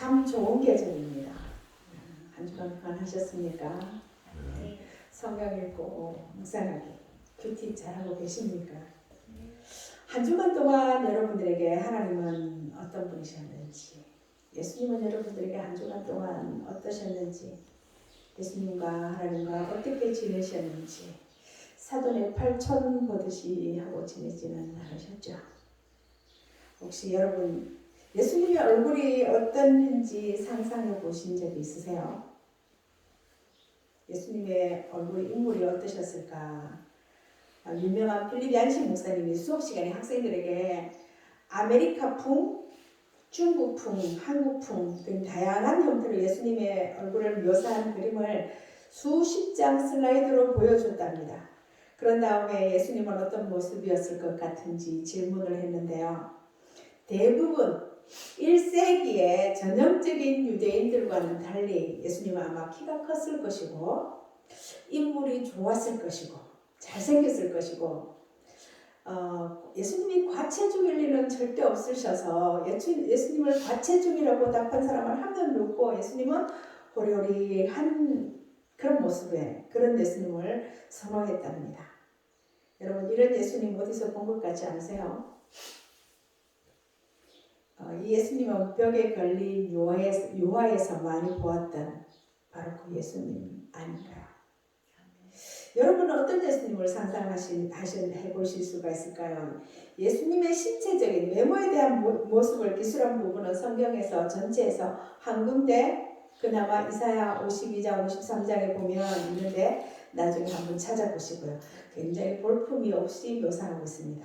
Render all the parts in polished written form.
참 좋은 계절입니다. 한 주간 평안하셨습니까? 네. 성경 읽고 묵상하기 큐티 잘하고 계십니까? 한 주간 동안 여러분들에게 하나님은 어떤 분이셨는지, 예수님은 여러분들에게 한 주간 동안 어떠셨는지, 예수님과 하나님과 어떻게 지내셨는지 사돈의 팔촌 보듯이 하고 지내지는 않으셨죠? 혹시 여러분 예수님의 얼굴이 어떤지 상상해 보신 적이 있으세요? 예수님의 얼굴 인물이 어떠셨을까? 유명한 필립 얀신 목사님이 수업 시간에 학생들에게 아메리카풍, 중국풍, 한국풍 등 다양한 형태로 예수님의 얼굴을 묘사한 그림을 수십 장 슬라이드로 보여줬답니다. 그런 다음에 예수님은 어떤 모습이었을 것 같은지 질문을 했는데요. 대부분 1세기의 전형적인 유대인들과는 달리 예수님은 아마 키가 컸을 것이고 인물이 좋았을 것이고 잘생겼을 것이고 예수님이 과체중일 리는 절대 없으셔서 예수님을 과체중이라고 답한 사람을 한 명도 없고 예수님은 호리호리한 그런 모습에 그런 예수님을 선호했답니다. 여러분 이런 예수님 어디서 본 것 같지 않으세요? 이 예수님은 벽에 걸린 유화에서 많이 보았던 바로 그 예수님 아닌가요? 여러분은 어떤 예수님을 해보실 수가 있을까요? 예수님의 신체적인 외모에 대한 모습을 기술한 부분은 성경에서 전체에서 한 군데 그나마 이사야 52장 53장에 보면 있는데 나중에 한번 찾아보시고요. 굉장히 볼품이 없이 묘사하고 있습니다.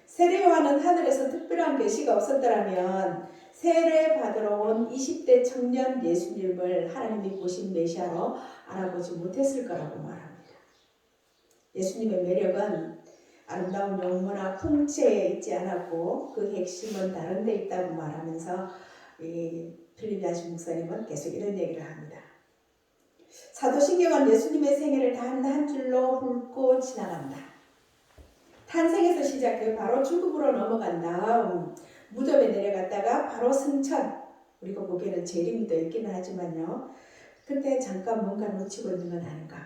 세례 요한은 하늘에서 특별한 계시가 없었더라면 세례 받으러 온 20대 청년 예수님을 하나님이 보신 메시아로 알아보지 못했을 거라고 말합니다. 예수님의 매력은 아름다운 용모나 풍채에 있지 않았고 그 핵심은 다른 데 있다고 말하면서 이 필립 얀신 목사님은 계속 이런 얘기를 합니다. 사도신경은 예수님의 생애를 단 한 줄로 훑고 지나간다. 탄생에서 시작해 바로 죽음으로 넘어간 다음 무덤에 내려갔다가 바로 승천, 우리가 보기에는 재림이 더 있기는 하지만요. 그때 잠깐 뭔가 놓치고 있는 건 아닌가.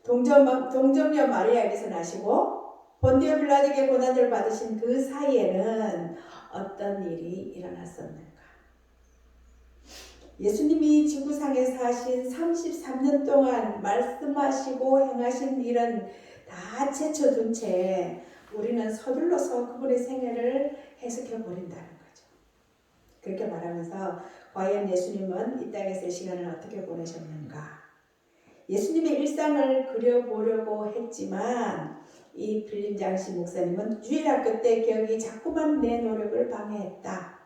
동정녀 마리아에게서 나시고 본디오 빌라에게 고난을 받으신 그 사이에는 어떤 일이 일어났었는가. 예수님이 지구상에 사신 33년 동안 말씀하시고 행하신 일은 다 제쳐둔 채 우리는 서둘러서 그분의 생애를 해석해 버린다는 거죠. 그렇게 말하면서 과연 예수님은 이 땅에서의 시간을 어떻게 보내셨는가? 예수님의 일상을 그려보려고 했지만 이 필립 얀신 목사님은 주일학교 때 기억이 자꾸만 내 노력을 방해했다.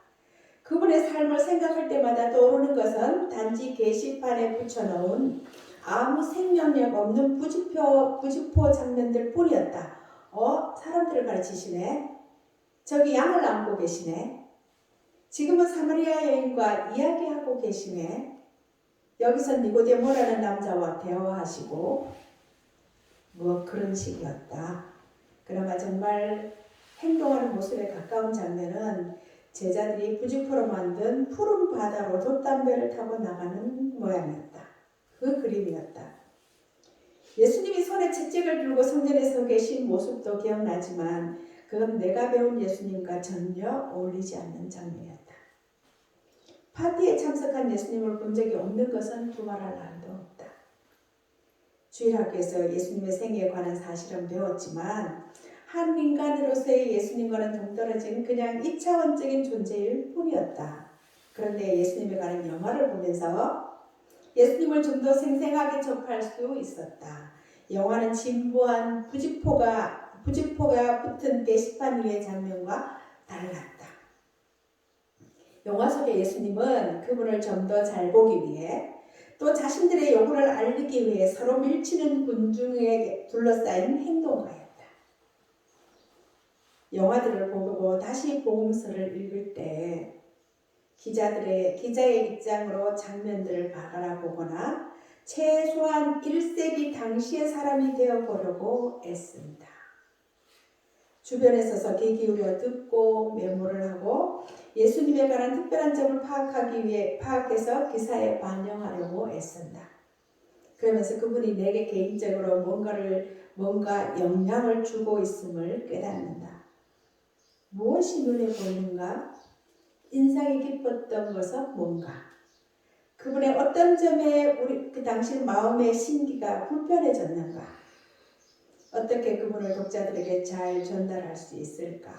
그분의 삶을 생각할 때마다 떠오르는 것은 단지 게시판에 붙여놓은 아무 생명력 없는 부직포 장면들 뿐이었다. 사람들을 가르치시네. 저기 양을 안고 계시네. 지금은 사마리아 여인과 이야기하고 계시네. 여기서 니고데모라는 남자와 대화하시고 그런 식이었다. 그나마 정말 행동하는 모습에 가까운 장면은 제자들이 부직포로 만든 푸른 바다로 돛담배를 타고 나가는 모양이었다. 그 그림이었다. 예수님이 손에 채찍을 들고 성전에 서 계신 모습도 기억나지만 그건 내가 배운 예수님과 전혀 어울리지 않는 장면이었다. 파티에 참석한 예수님을 본 적이 없는 것은 두말할 날도 없다. 주일학교에서 예수님의 생애에 관한 사실은 배웠지만 한 인간으로서의 예수님과는 동떨어진 그냥 2차원적인 존재일 뿐이었다. 그런데 예수님에 관한 영화를 보면서 예수님을 좀 더 생생하게 접할 수 있었다. 영화는 진부한 부직포가 붙은 게시판 위의 장면과 달랐다. 영화 속의 예수님은 그분을 좀 더 잘 보기 위해 또 자신들의 요구를 알리기 위해 서로 밀치는 군중에게 둘러싸인 행동가였다. 영화들을 보고 다시 복음서를 읽을 때 기자의 입장으로 장면들을 바라보거나 최소한 1세기 당시의 사람이 되어보려고 애쓴다. 주변에 서서 귀 기울여 듣고 메모를 하고 예수님에 관한 특별한 점을 파악해서 기사에 반영하려고 애쓴다. 그러면서 그분이 내게 개인적으로 뭔가 영향을 주고 있음을 깨닫는다. 무엇이 눈에 보이는가? 인상이 깊었던 것은 뭔가? 그분의 어떤 점에 그 당시 마음의 심기가 불편해졌는가? 어떻게 그분을 독자들에게 잘 전달할 수 있을까?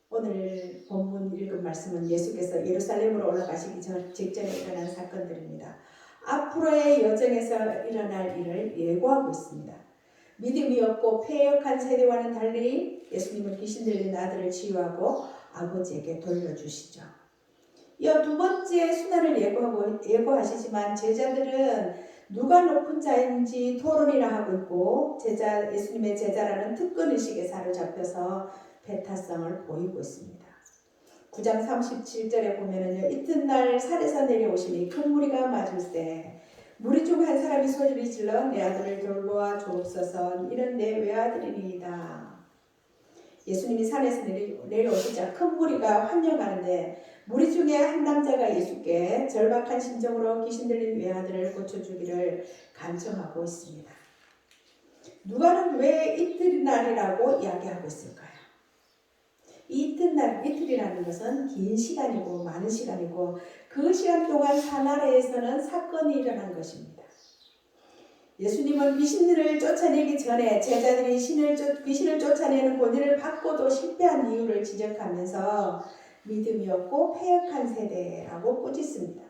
오늘 본문 읽은 말씀은 예수께서 예루살렘으로 올라가시기 직전에 일어난 사건들입니다. 앞으로의 여정에서 일어날 일을 예고하고 있습니다. 믿음이 없고 패역한 세대와는 달리 예수님은 귀신 들린 아들을 치유하고 아버지에게 돌려주시죠. 이어 두 번째 순환을 예고하시지만 제자들은 누가 높은 자인지 토론이나 하고 있고 예수님의 제자라는 특권의식에 사로잡혀서 배타성을 보이고 있습니다. 9장 37절에 보면은요, 이튿날 산에서 내려오시니 큰 무리가 맞을세 무리 중 한 사람이 소리를 질러 내 아들을 돌보아 주옵소서 이는 내 외아들이니이다. 예수님이 산에서 내려오시자 큰 무리가 환영하는데 무리 중에 한 남자가 예수께 절박한 심정으로 귀신 들린 외아들을 고쳐주기를 간청하고 있습니다. 누가는 왜 이튿날이라고 이야기하고 있을까요? 이틀이라는 것은 긴 시간이고 많은 시간이고 그 시간 동안 사나라에서는 사건이 일어난 것입니다. 예수님은 귀신을 쫓아내기 전에 제자들이 귀신을 쫓아내는 권위를 받고도 실패한 이유를 지적하면서 믿음이 없고 패역한 세대라고 꾸짖습니다.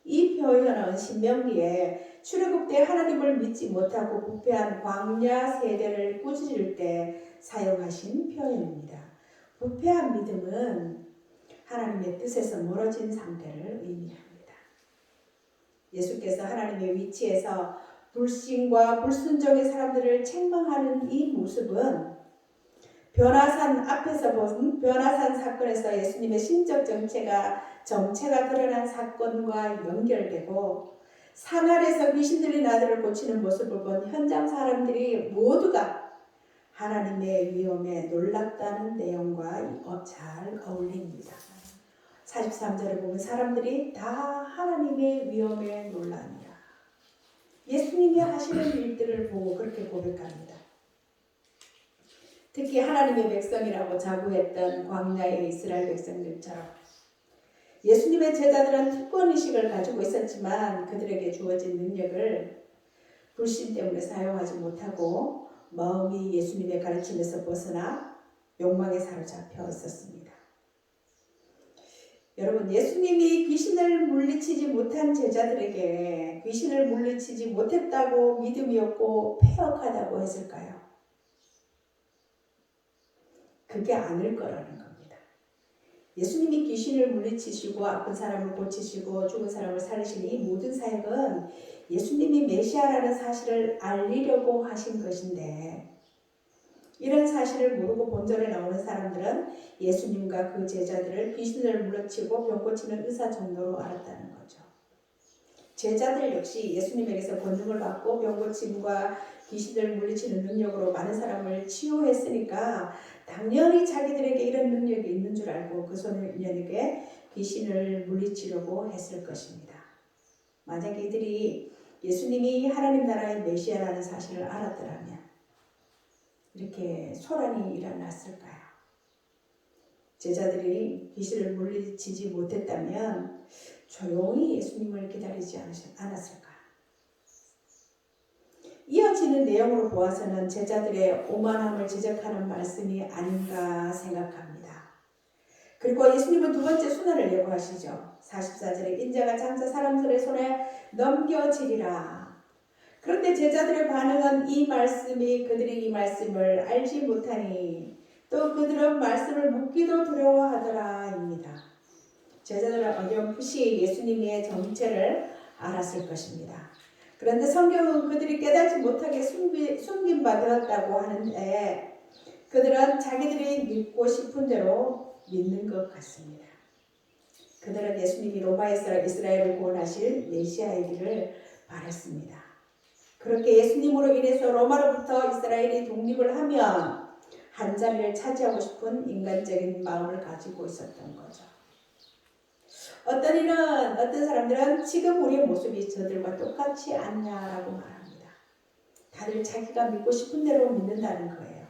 이 표현은 신명기에 출애굽 때 하나님을 믿지 못하고 부패한 광야 세대를 꾸짖을 때 사용하신 표현입니다. 부패한 믿음은 하나님의 뜻에서 멀어진 상태를 의미합니다. 예수께서 하나님의 위치에서 불신과 불순종의 사람들을 책망하는 이 모습은 앞에서 본 변화산 사건에서 예수님의 신적 정체가 드러난 사건과 연결되고 산 아래서 귀신 들린 아들을 고치는 모습을 본 현장 사람들이 모두가 하나님의 위엄에 놀랐다는 내용과 잘 어울립니다. 43절을 보면 사람들이 다 하나님의 위엄에 놀라니라. 예수님이 하시는 일들을 보고 그렇게 고백합니다. 특히 하나님의 백성이라고 자부했던 광야의 이스라엘 백성들처럼 예수님의 제자들은 특권의식을 가지고 있었지만 그들에게 주어진 능력을 불신 때문에 사용하지 못하고 마음이 예수님의 가르침에서 벗어나 욕망에 사로잡혀 있었습니다. 여러분, 예수님이 귀신을 물리치지 못한 제자들에게 귀신을 물리치지 못했다고 믿음이 없고 패역하다고 했을까요? 그게 아닐 거라는 겁니다. 예수님이 귀신을 물리치시고 아픈 사람을 고치시고 죽은 사람을 살리신 이 모든 사역은 예수님이 메시아라는 사실을 알리려고 하신 것인데 이런 사실을 모르고 본전에 나오는 사람들은 예수님과 그 제자들을 귀신을 물리치고 병 고치는 의사 정도로 알았다는 거죠. 제자들 역시 예수님에게서 권능을 받고 병 고침과 귀신을 물리치는 능력으로 많은 사람을 치유했으니까 당연히 자기들에게 이런 능력이 있는 줄 알고 그 소년에게 귀신을 물리치려고 했을 것입니다. 만약에 이들이 예수님이 하나님 나라의 메시아라는 사실을 알았더라면 이렇게 소란이 일어났을까요? 제자들이 귀신을 물리치지 못했다면 조용히 예수님을 기다리지 않았을까? 이어지는 내용으로 보아서는 제자들의 오만함을 지적하는 말씀이 아닌가 생각합니다. 그리고 예수님은 두 번째 순환을 예고하시죠. 44절에 인자가 장차 사람들의 손에 넘겨지리라. 그런데 제자들의 반응은 그들이 이 말씀을 알지 못하니 또 그들은 말씀을 묻기도 두려워하더라입니다. 제자들은 어렴풋이 예수님의 정체를 알았을 것입니다. 그런데 성경은 그들이 깨닫지 못하게 숨긴 바 되었다고 하는데 그들은 자기들이 믿고 싶은 대로 믿는 것 같습니다. 그들은 예수님이 로마에서 이스라엘을 구원하실 메시아이기를 바랐습니다. 그렇게 예수님으로 인해서 로마로부터 이스라엘이 독립을 하면 한 자리를 차지하고 싶은 인간적인 마음을 가지고 있었던 거죠. 어떤 사람들은 지금 우리의 모습이 저들과 똑같지 않냐라고 말합니다. 다들 자기가 믿고 싶은 대로 믿는다는 거예요.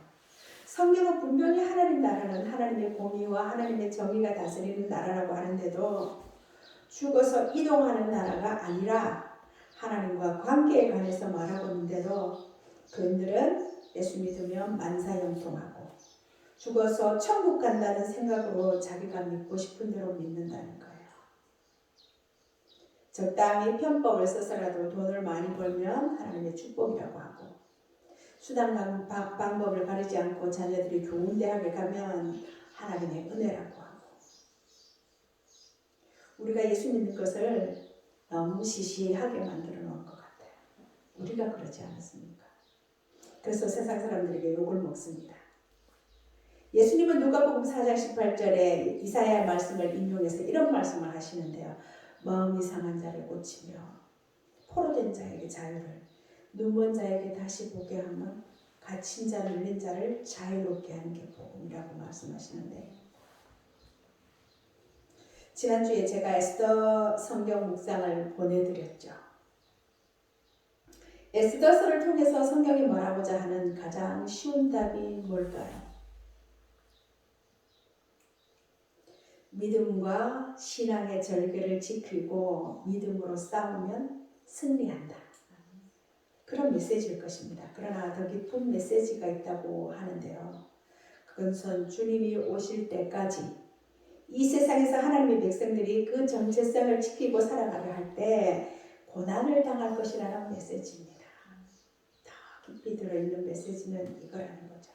성경은 분명히 하나님 나라는 하나님의 공의와 하나님의 정의가 다스리는 나라라고 하는데도 죽어서 이동하는 나라가 아니라 하나님과 관계에 관해서 말하고 있는데도 그들은 예수 믿으면 만사형통하고 죽어서 천국 간다는 생각으로 자기가 믿고 싶은 대로 믿는다는 거예요. 적당히 편법을 써서라도 돈을 많이 벌면 하나님의 축복이라고 하고 수단 방법을 가리지 않고 자녀들이 좋은 대학에 가면 하나님의 은혜라고 하고 우리가 예수 믿는 것을 너무 시시하게 만들어 놓은 것 같아요. 우리가 그러지 않았습니까? 그래서 세상 사람들에게 욕을 먹습니다. 예수님은 누가복음 4장 18절에 이사야의 말씀을 인용해서 이런 말씀을 하시는데요. 마음이 상한 자를 고치며 포로된 자에게 자유를 눈먼 자에게 다시 보게 하면 갇힌 자 눌린 자를 자유롭게 하는 게 복음이라고 말씀하시는데 지난주에 제가 에스더 성경 묵상을 보내드렸죠. 에스더서를 통해서 성경이 말하고자 하는 가장 쉬운 답이 뭘까요? 믿음과 신앙의 절개를 지키고 믿음으로 싸우면 승리한다. 그런 메시지일 것입니다. 그러나 더 깊은 메시지가 있다고 하는데요. 그것은 주님이 오실 때까지 이 세상에서 하나님의 백성들이 그 정체성을 지키고 살아가려 할 때 고난을 당할 것이라는 메시지입니다. 더 깊이 들어있는 메시지는 이거라는 거죠.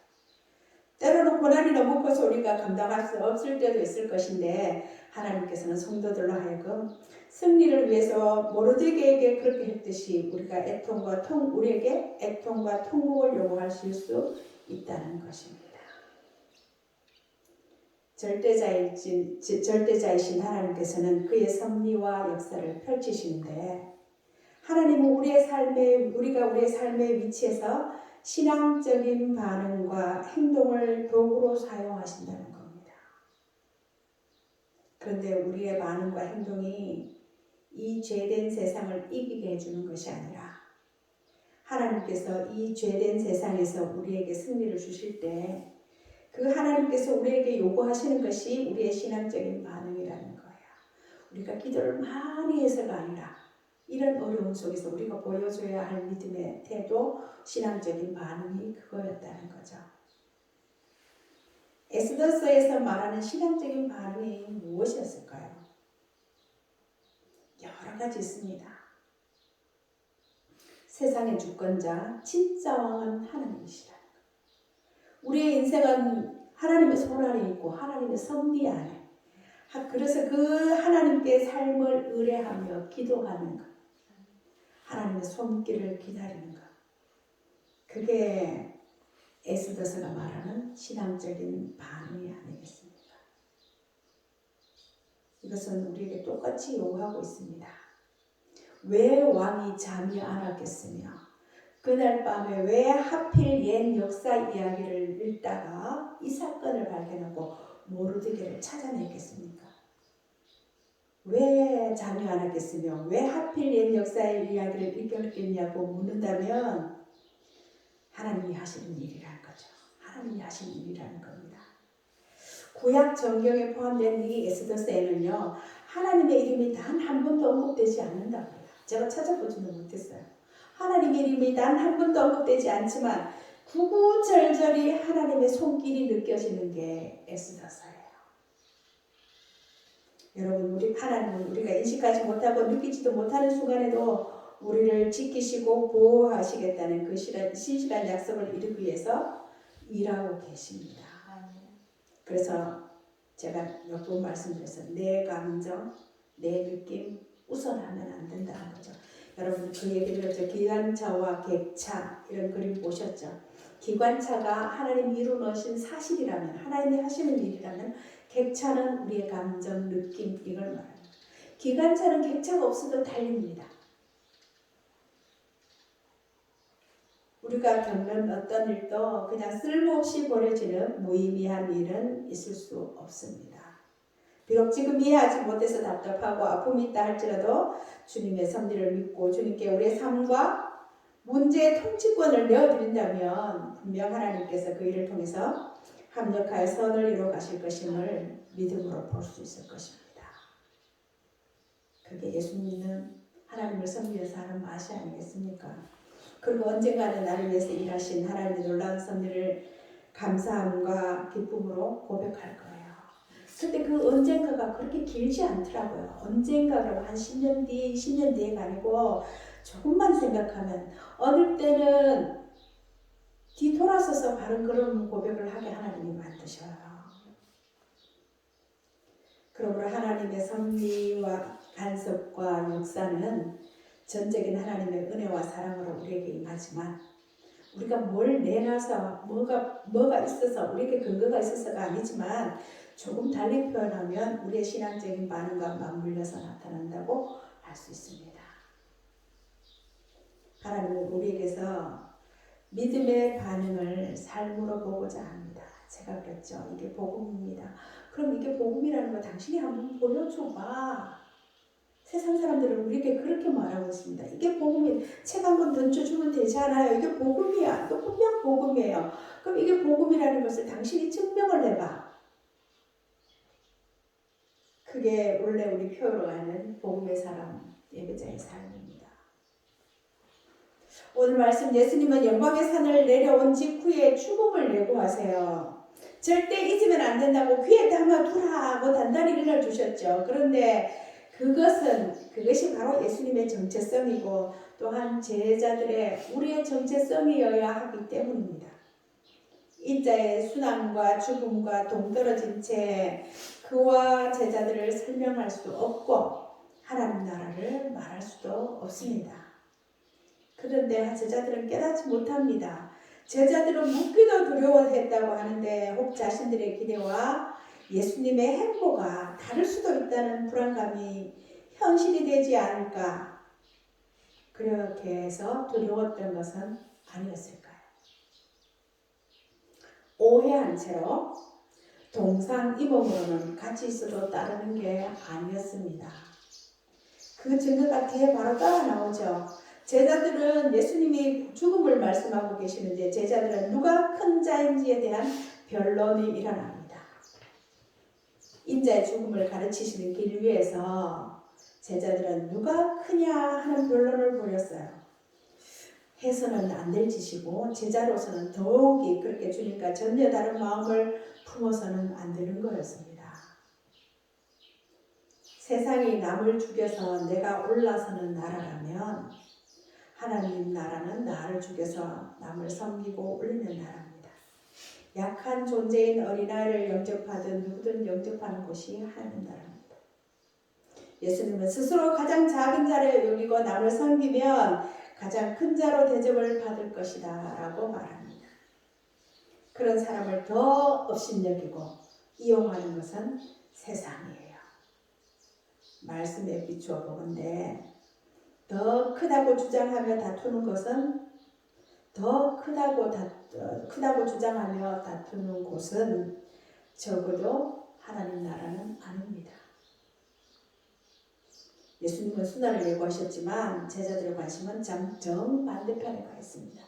때로는 고난이 너무 커서 우리가 감당할 수 없을 때도 있을 것인데 하나님께서는 성도들로 하여금 승리를 위해서 모르드게에게 그렇게 했듯이 우리에게 애통과 통곡을 요구하실 수 있다는 것입니다. 절대자이신 하나님께서는 그의 섭리와 역사를 펼치시는데 하나님은 우리가 우리의 삶의 위치에서 신앙적인 반응과 행동을 도구로 사용하신다는 겁니다. 그런데 우리의 반응과 행동이 이 죄된 세상을 이기게 해주는 것이 아니라 하나님께서 이 죄된 세상에서 우리에게 승리를 주실 때 그 하나님께서 우리에게 요구하시는 것이 우리의 신앙적인 반응이라는 거예요. 우리가 기도를 많이 해서가 아니라 이런 어려움 속에서 우리가 보여줘야 할 믿음의 태도, 신앙적인 반응이 그거였다는 거죠. 에스더서에서 말하는 신앙적인 반응이 무엇이었을까요? 여러 가지 있습니다. 세상의 주권자, 진짜 왕은 하나님이시라. 우리의 인생은 하나님의 손 안에 있고 하나님의 섭리 안에 그래서 그 하나님께 삶을 의뢰하며 기도하는 것 하나님의 손길을 기다리는 것 그게 에스더서가 말하는 신앙적인 반응이 아니겠습니까? 이것은 우리에게 똑같이 요구하고 있습니다. 왜 왕이 잠이 안 왔겠으며 그날 밤에 왜 하필 옛 역사 이야기를 읽다가 이 사건을 발견하고 모르드게를 찾아냈겠습니까? 왜 잠이 안 왔겠으며 왜 하필 옛 역사의 이야기를 읽었겠냐고 묻는다면 하나님이 하시는 일이라는 거죠. 하나님이 하시는 일이라는 겁니다. 구약 정경에 포함된 이 에스더서에는요. 하나님의 이름이 단 한 번도 언급되지 않는다고요. 제가 찾아보지는 못했어요. 하나님의 이름이 단 한 번도 언급되지 않지만 구구절절히 하나님의 손길이 느껴지는 게 에스더서예요. 여러분, 하나님은 우리가 인식하지 못하고 느끼지도 못하는 순간에도 우리를 지키시고 보호하시겠다는 그 신실한 약속을 이루기 위해서 일하고 계십니다. 그래서 제가 몇 번 말씀드렸어요. 내 감정, 내 느낌 우선하면 안 된다는 거죠. 여러분 그 얘기 들었죠. 기관차와 객차 이런 그림 보셨죠. 기관차가 하나님이 이루어놓으신 사실이라면 하나님이 하시는 일이라면 객차는 우리의 감정, 느낌 이걸 말합니다. 기관차는 객차가 없어도 달립니다. 우리가 겪는 어떤 일도 그냥 쓸모없이 버려지는 무의미한 일은 있을 수 없습니다. 비록 지금 이해하지 못해서 답답하고 아픔이 있다 할지라도 주님의 섭리를 믿고 주님께 우리의 삶과 문제의 통치권을 내어드린다면 분명 하나님께서 그 일을 통해서 합력하여 선을 이루어 가실 것임을 믿음으로 볼 수 있을 것입니다. 그게 예수 믿는 하나님을 섬기면서 하는 맛이 아니겠습니까? 그리고 언젠가는 나를 위해서 일하신 하나님의 놀라운 섭리를 감사함과 기쁨으로 고백할 거예요. 근데 그 언젠가가 그렇게 길지 않더라고요. 언젠가가 한 10년 뒤에, 20년 뒤에가 아니고 조금만 생각하면 어느 때는 뒤돌아서서 바른 그런 고백을 하게 하나님이 만드셔요. 그러므로 하나님의 섭리와 간섭과 역사는 전적인 하나님의 은혜와 사랑으로 우리에게 임하지만 우리가 뭘 내놔서 뭐가 있어서 우리에게 근거가 있어서가 아니지만 조금 달리 표현하면 우리의 신앙적인 반응과 맞물려서 나타난다고 할 수 있습니다. 하나님은 우리에게서 믿음의 반응을 삶으로 보고자 합니다. 제가 그랬죠. 이게 복음입니다. 그럼 이게 복음이라는 거 당신이 한번 보여줘봐. 세상 사람들은 우리에게 그렇게 말하고 있습니다. 이게 복음이 책 한 권 던져주면 되잖아요. 이게 복음이야. 이거 분명 복음이에요. 그럼 이게 복음이라는 것을 당신이 증명을 해봐. 그게 원래 우리 표현하는 복음의 사람, 예배자의 삶입니다. 오늘 말씀 예수님은 영광의 산을 내려온 직후에 죽음을 예고하세요. 절대 잊으면 안 된다고 귀에 담아두라고 단단히 일러주셨죠. 그런데 그것이 바로 예수님의 정체성이고 또한 제자들의 우리의 정체성이어야 하기 때문입니다. 인자의 순환과 죽음과 동떨어진 채 그와 제자들을 설명할 수 없고 하나님 나라를 말할 수도 없습니다. 그런데 제자들은 깨닫지 못합니다. 제자들은 묻기도 두려워했다고 하는데 혹 자신들의 기대와 예수님의 행보가 다를 수도 있다는 불안감이 현실이 되지 않을까? 그렇게 해서 두려웠던 것은 아니었을까요? 오해한 채로 동상이몽으로는 같이 있어도 따르는 게 아니었습니다. 그 증거가 뒤에 바로 따라 나오죠. 제자들은 예수님이 죽음을 말씀하고 계시는데 제자들은 누가 큰 자인지에 대한 변론이 일어납니다. 인자의 죽음을 가르치시는 길 위에서 제자들은 누가 크냐 하는 변론을 벌였어요. 해서는 안 될 짓이고 제자로서는 더욱이 그렇게 주님과 전혀 다른 마음을 품어서는 안 되는 거였습니다. 세상이 남을 죽여서 내가 올라서는 나라라면 하나님 나라는 나를 죽여서 남을 섬기고 올리는 나라입니다. 약한 존재인 어린아이를 영접하든 누구든 영접하는 곳이 하나님 나라입니다. 예수님은 스스로 가장 작은 자를 여기고 남을 섬기면 가장 큰 자로 대접을 받을 것이다 라고 말합니다. 그런 사람을 더 업신여기고 이용하는 것은 세상이에요. 말씀에 비추어 보건대 더 크다고 주장하며 다투는 것은 더 크다고 주장하며 다투는 곳은 적어도 하나님 나라는 아닙니다. 예수님은 순환을 예고하셨지만 제자들의 관심은 정반대편에 가 있습니다.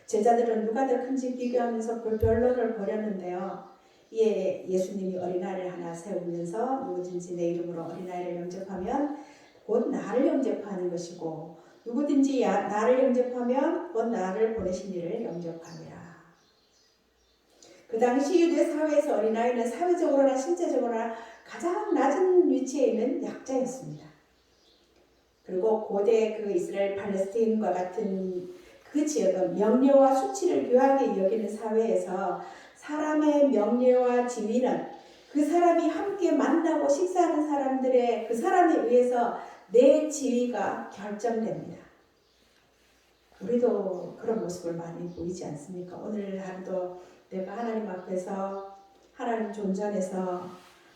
제자들은 누가 더 큰지 비교하면서 변론을 벌였는데요. 이에 예수님이 어린아이를 하나 세우면서 누구든지 내 이름으로 어린아이를 영접하면 곧 나를 영접하는 것이고 누구든지 나를 영접하면 곧 나를 보내신 이를 영접함이라. 그 당시 유대 사회에서 어린아이는 사회적으로나 신체적으로나 가장 낮은 위치에 있는 약자였습니다. 그리고 고대 그 이스라엘 팔레스타인과 같은 그 지역은 명예와 수치를 귀하게 여기는 사회에서 사람의 명예와 지위는 그 사람이 함께 만나고 식사하는 사람들의 그 사람에 의해서 내 지위가 결정됩니다. 우리도 그런 모습을 많이 보이지 않습니까? 오늘 하루도 내가 하나님 앞에서 하나님 존전에서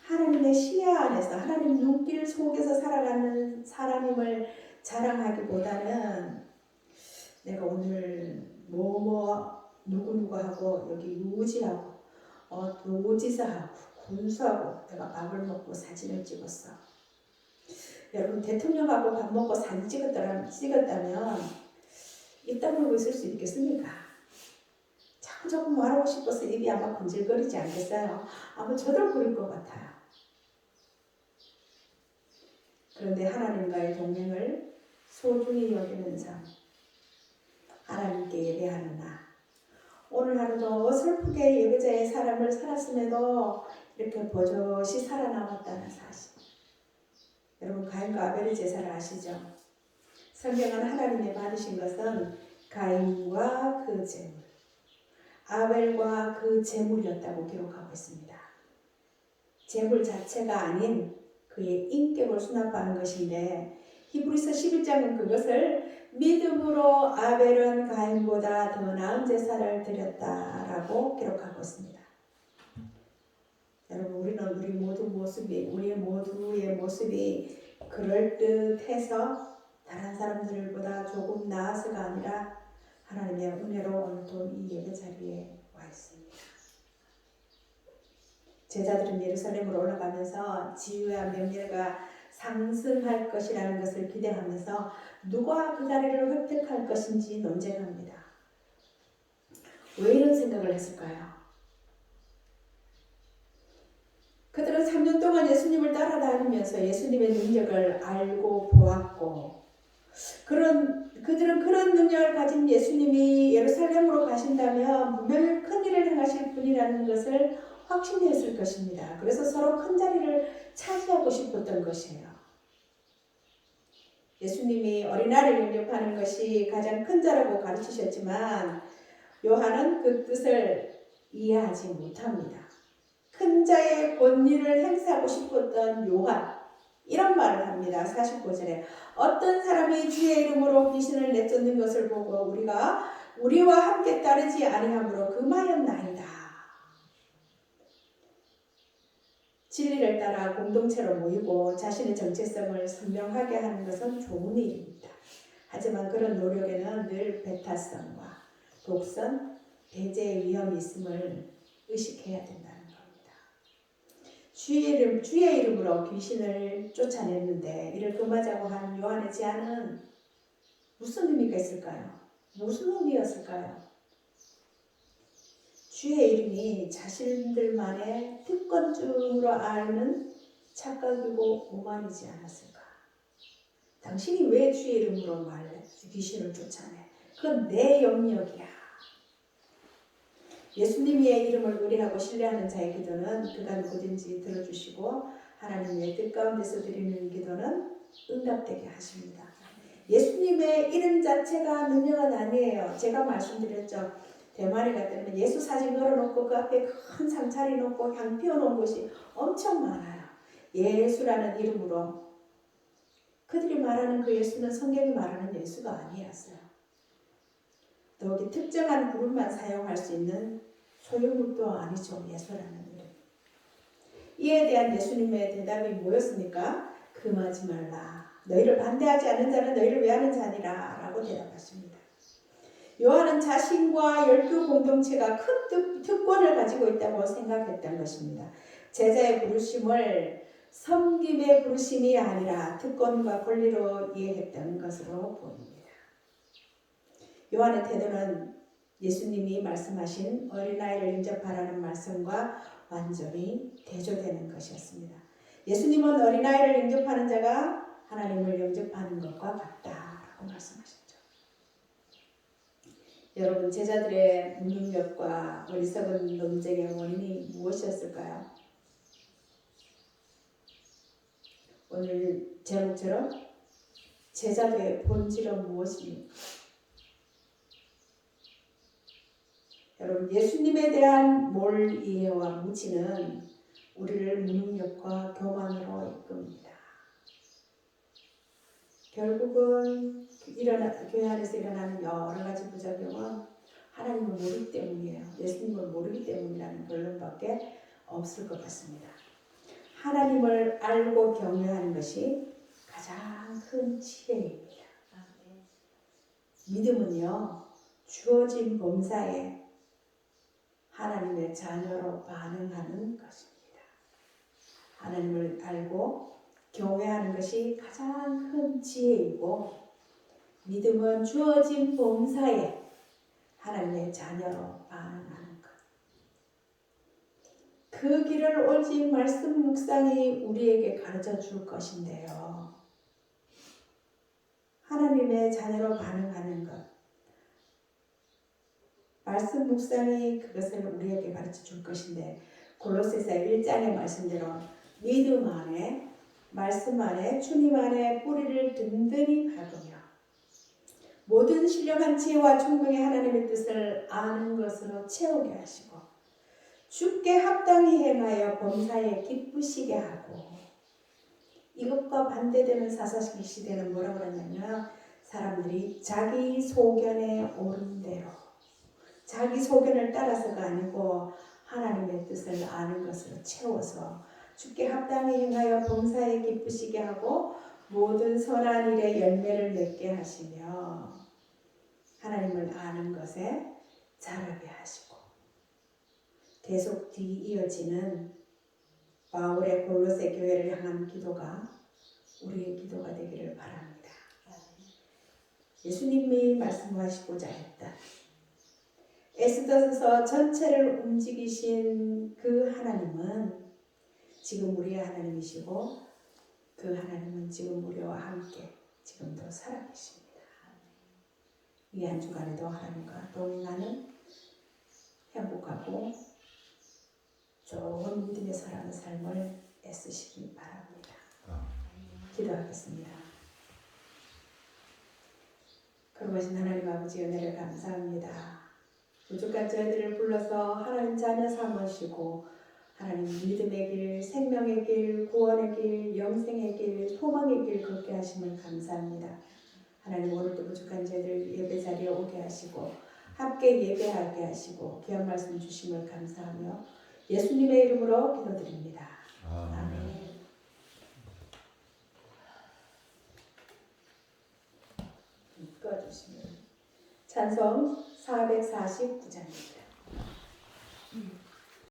하나님의 시야 안에서 하나님 눈길 속에서 살아가는 사람임을 자랑하기보다는 내가 오늘 누구누구하고 여기 유지하고 도지사하고 군수하고 내가 밥을 먹고 사진을 찍었어. 여러분 대통령하고 밥 먹고 사진 찍었다면 입 다물고 있을 수 있겠습니까? 참 조금 말하고 싶어서 입이 아마 건질거리지 않겠어요? 아마 저돌거릴 것 같아요. 그런데 하나님과의 동행을 소중히 여기는 삶, 하나님께 예배하는 나. 오늘 하루도 어설프게 예배자의 삶을 살았음에도 이렇게 버젓이 살아남았다는 사실. 여러분 가인과 아벨의 제사를 아시죠? 성경은 하나님이 받으신 것은 가인과 그 제물, 아벨과 그 제물이었다고 기록하고 있습니다. 제물 자체가 아닌 그의 인격을 수납하는 것인데 히브리서 11장은 그것을 믿음으로 아벨은 가인보다 더 나은 제사를 드렸다라고 기록하고 있습니다. 여러분 우리의 모두의 모습이 그럴듯해서 다른 사람들보다 조금 나아서가 아니라 하나님의 은혜로 오늘도 이 예배 자리에 와 있습니다. 제자들은 예루살렘으로 올라가면서 지위와 명예가 상승할 것이라는 것을 기대하면서 누가 그 자리를 획득할 것인지 논쟁합니다. 왜 이런 생각을 했을까요? 그들은 3년 동안 예수님을 따라다니면서 예수님의 능력을 알고 보았고 그들은 그런 능력을 가진 예수님이 예루살렘으로 가신다면 분명히 큰 일을 행하실 분이라는 것을 확신했을 것입니다. 그래서 서로 큰 자리를 차지하고 싶었던 것이에요. 예수님이 어린아이를 영접하는 것이 가장 큰 자라고 가르치셨지만 요한은 그 뜻을 이해하지 못합니다. 큰 자의 권위를 행사하고 싶었던 요한, 이런 말을 합니다. 49절에 어떤 사람이 주의 이름으로 귀신을 내쫓는 것을 보고 우리와 함께 따르지 아니하므로 금하였나이다. 진리를 따라 공동체로 모이고 자신의 정체성을 선명하게 하는 것은 좋은 일입니다. 하지만 그런 노력에는 늘 배타성과 독선, 배제의 위험이 있음을 의식해야 된다는 겁니다. 주의 이름으로 귀신을 쫓아냈는데 이를 금하자고 한 요한의 제안은 무슨 의미가 있을까요? 무슨 의미였을까요? 주의 이름이 자신들만의 특권증으로 아는 착각이고 오만이지 않았을까? 당신이 왜 주의 이름으로 귀신을 쫓아내? 그건 내 영역이야. 예수님의 이름을 의뢰하고 신뢰하는 자의 기도는 그가 누구든지 들어주시고 하나님의 뜻 가운데서 드리는 기도는 응답되게 하십니다. 예수님의 이름 자체가 능력은 아니에요. 제가 말씀드렸죠. 대만에 갔더니 예수 사진 걸어놓고 그 앞에 큰 상 차려놓고 향 피워놓은 곳이 엄청 많아요. 예수라는 이름으로. 그들이 말하는 그 예수는 성경이 말하는 예수가 아니었어요. 더욱이 특정한 그룹만 사용할 수 있는 소유물도 아니죠. 예수라는 이름. 이에 대한 예수님의 대답이 뭐였습니까? 금하지 말라. 너희를 반대하지 않는 자는 너희를 외하는 자니라 라고 대답하십니다. 요한은 자신과 12 공동체가 큰 특권을 가지고 있다고 생각했던 것입니다. 제자의 부르심을 섬김의 부르심이 아니라 특권과 권리로 이해했던 것으로 보입니다. 요한의 태도는 예수님이 말씀하신 어린아이를 영접하라는 말씀과 완전히 대조되는 것이었습니다. 예수님은 어린아이를 영접하는 자가 하나님을 영접하는 것과 같다라고 말씀하셨죠. 여러분, 제자들의 무능력과 어리석은 논쟁의 원인이 무엇이었을까요? 오늘 제목처럼 제자들의 본질은 무엇입니까? 여러분, 예수님에 대한 몰 이해와 무지는 우리를 무능력과 교만으로 이끕니다. 결국은 교회 안에서 일어나는 여러 가지 부작용은 하나님을 모르기 때문이에요. 예수님을 모르기 때문이라는 결론밖에 없을 것 같습니다. 하나님을 알고 경외하는 것이 가장 큰 지혜입니다. 믿음은요, 주어진 범사에 하나님의 자녀로 반응하는 것입니다. 하나님을 알고 경외하는 것이 가장 큰 지혜이고, 믿음은 주어진 범사에 하나님의 자녀로 반응하는 것. 그 길을 오직 말씀 묵상이 우리에게 가르쳐 줄 것인데요. 하나님의 자녀로 반응하는 것. 말씀 묵상이 그것을 우리에게 가르쳐 줄 것인데, 골로새서 1장의 말씀대로 믿음 안에, 말씀 안에, 주님 안에 뿌리를 든든히 박으며 모든 신령한 지혜와 충만히 하나님의 뜻을 아는 것으로 채우게 하시고, 주께 합당히 행하여 범사에 기쁘시게 하고. 이것과 반대되는 사사기 시대는 뭐라고 그러냐면, 사람들이 자기 소견에 오른 대로, 자기 소견을 따라서가 아니고 하나님의 뜻을 아는 것으로 채워서 주께 합당히 행하여 범사에 기쁘시게 하고 모든 선한 일에 열매를 맺게 하시며 하나님을 아는 것에 자라게 하시고. 계속 뒤이어지는 바울의 골로새 교회를 향한 기도가 우리의 기도가 되기를 바랍니다. 예수님이 말씀하시고자 했다. 에스더서 전체를 움직이신 그 하나님은 지금 우리의 하나님이시고, 그 하나님은 지금 우리와 함께 지금도 살아계십니다. 이 한 주간에도 하나님과 동행하는 행복하고 좋은 믿음의 살아가는 삶을 애쓰시기 바랍니다. 기도하겠습니다. 거룩하신 하나님 아버지, 은혜를 감사합니다. 부족한 저희들을 불러서 하나님 자녀 삼으시고 하나님 믿음의 길, 생명의 길, 구원의 길, 영생의 길, 소망의 길 걷게 하심을 감사합니다. 하나님, 오늘도 부족한 저희들 예배 자리에 오게 하시고 함께 예배하게 하시고 귀한 말씀 주심을 감사하며 예수님의 이름으로 기도드립니다. 아멘. 꺼주시면 찬송 449장입니다.